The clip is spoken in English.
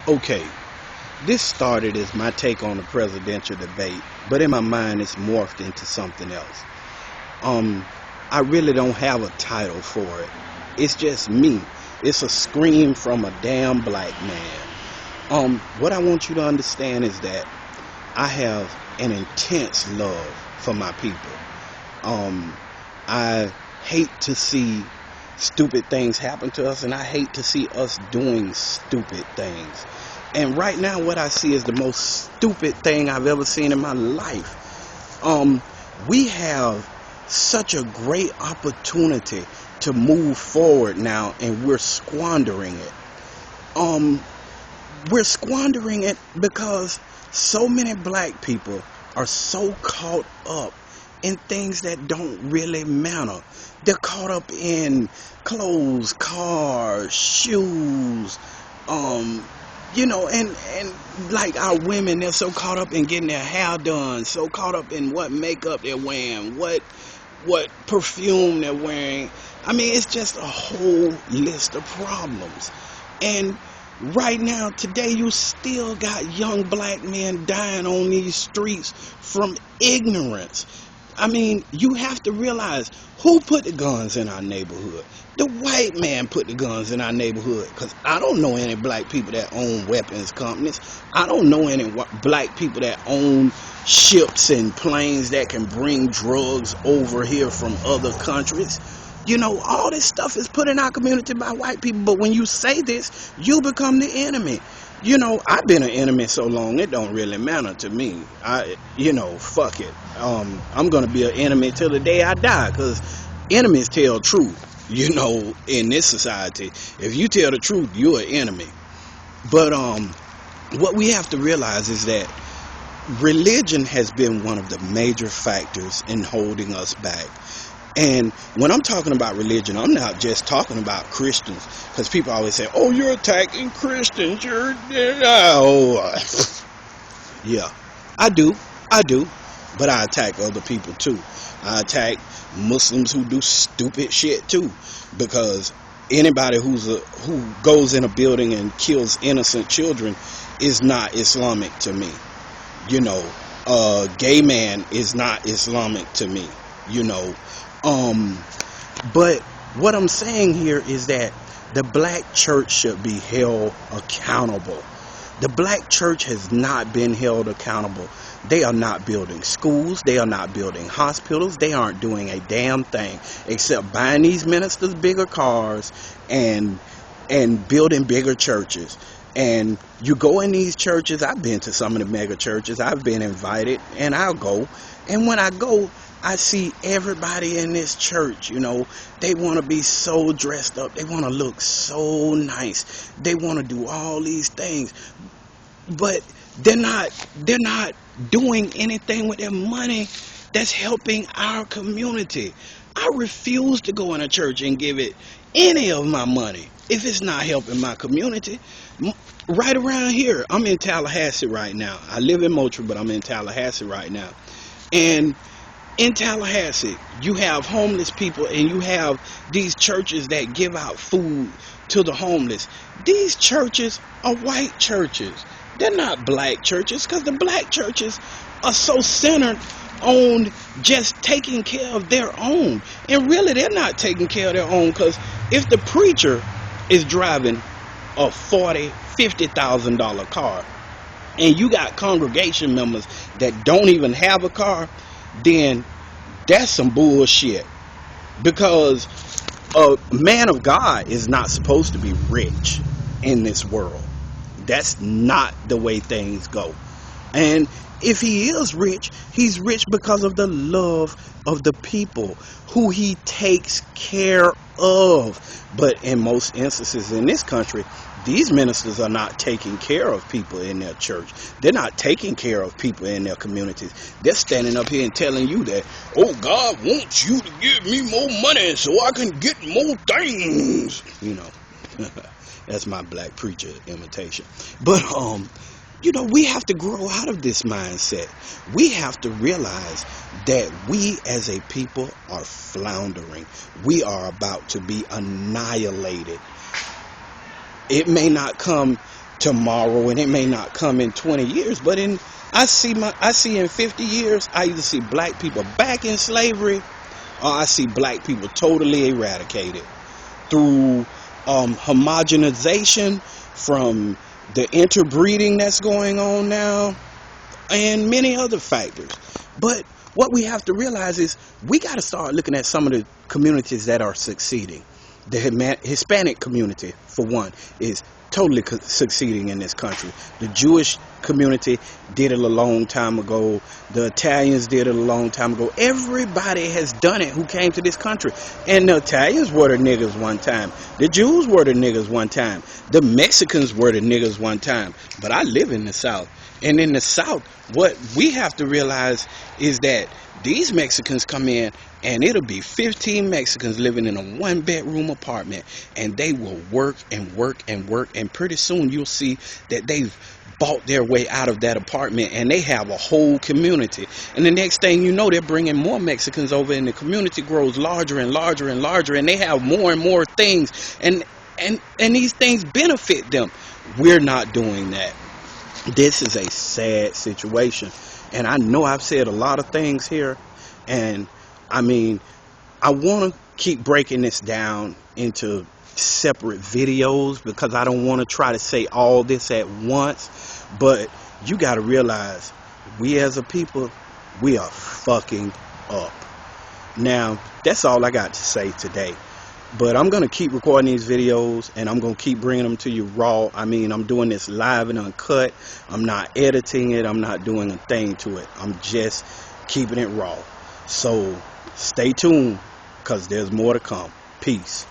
Okay, this started as my take on the presidential debate, but in my mind it's morphed into something else. Um, I really don't have a title for it. It's just me. It's a scream from a damn black man. What I want you to understand is that I have an intense love for my people. Um, I hate to see stupid things happen to us, and I hate to see us doing stupid things. And right now, what I see is the most stupid thing I've ever seen in my life. We have such a great opportunity to move forward now, and we're squandering it. Um, we're squandering it because so many black people are so caught up in things that don't really matter. They're caught up in clothes, cars, shoes, um, and like our women, they're so caught up in getting their hair done, so caught up in what makeup they're wearing, what perfume they're wearing. I mean, it's just a whole list of problems. And right now, today, you still got young black men dying on these streets from ignorance. I mean, you have to realize who put the guns in our neighborhood. The white man put the guns in our neighborhood, because I don't know any black people that own weapons companies. I don't know any black people that own ships and planes that can bring drugs over here from other countries. All this stuff is put in our community by white people, but when you say this, you become the enemy. I've been an enemy so long, it don't really matter to me. Fuck it. I'm gonna be an enemy till the day I die, because enemies tell truth. In this society, if you tell the truth, you're an enemy. But what we have to realize is that religion has been one of the major factors in holding us back. And when I'm talking about religion, I'm not just talking about Christians, because people always say, "Oh, you're attacking Christians. You're oh." Yeah, I do, but I attack other people too. I attack Muslims who do stupid shit too, because anybody who goes in a building and kills innocent children is not Islamic to me. A gay man is not Islamic to me. You know, but what I'm saying here is that the black church should be held accountable. The black church has not been held accountable. They are not building schools. They are not building hospitals. They aren't doing a damn thing except buying these ministers bigger cars and building bigger churches. And you go in these churches. I've been to some of the mega churches. I've been invited, and I'll go. And when I go, I see everybody in this church, they want to be so dressed up. They want to look so nice. They want to do all these things. But they're not doing anything with their money that's helping our community. I refuse to go in a church and give it any of my money if it's not helping my community. Right around here, I'm in Tallahassee right now. I live in Moultrie, but I'm in Tallahassee right now. And in Tallahassee, you have homeless people, and you have these churches that give out food to the homeless. These churches are white churches. They're not black churches, because the black churches are so centered on just taking care of their own. And really, they're not taking care of their own, because if the preacher is driving a $40,000-$50,000 car, and you got congregation members that don't even have a car, then that's some bullshit. Because a man of God is not supposed to be rich in this world. That's not the way things go. And if he is rich, he's rich because of the love of the people who he takes care of. But in most instances in this country, these ministers are not taking care of people in their church. They're not taking care of people in their communities. They're standing up here and telling you that, "Oh, God wants you to give me more money so I can get more things." That's my black preacher imitation. But we have to grow out of this mindset. We have to realize that we as a people are floundering. We are about to be annihilated. It may not come tomorrow, and it may not come in 20 years, but I see in 50 years, I either see black people back in slavery, or I see black people totally eradicated through homogenization from the interbreeding that's going on now, and many other factors. But what we have to realize is we got to start looking at some of the communities that are succeeding. The Hispanic community, for one, is totally succeeding in this country. The Jewish community did it a long time ago. The Italians did it a long time ago. Everybody has done it who came to this country. And the Italians were the niggas one time. The Jews were the niggas one time. The Mexicans were the niggas one time. But I live in the South. And in the South, what we have to realize is that these Mexicans come in, and it'll be 15 Mexicans living in a 1-bedroom apartment, and they will work and work and work, and pretty soon you'll see that they've bought their way out of that apartment, and they have a whole community. And the next thing you know, they're bringing more Mexicans over, and the community grows larger and larger and larger, and they have more and more things, and these things benefit them. We're not doing that. This is a sad situation. And I know I've said a lot of things here, and I mean, I want to keep breaking this down into separate videos because I don't want to try to say all this at once, but you got to realize we as a people, we are fucking up. Now, that's all I got to say today. But I'm going to keep recording these videos, and I'm going to keep bringing them to you raw. I mean, I'm doing this live and uncut. I'm not editing it. I'm not doing a thing to it. I'm just keeping it raw. So stay tuned, because there's more to come. Peace.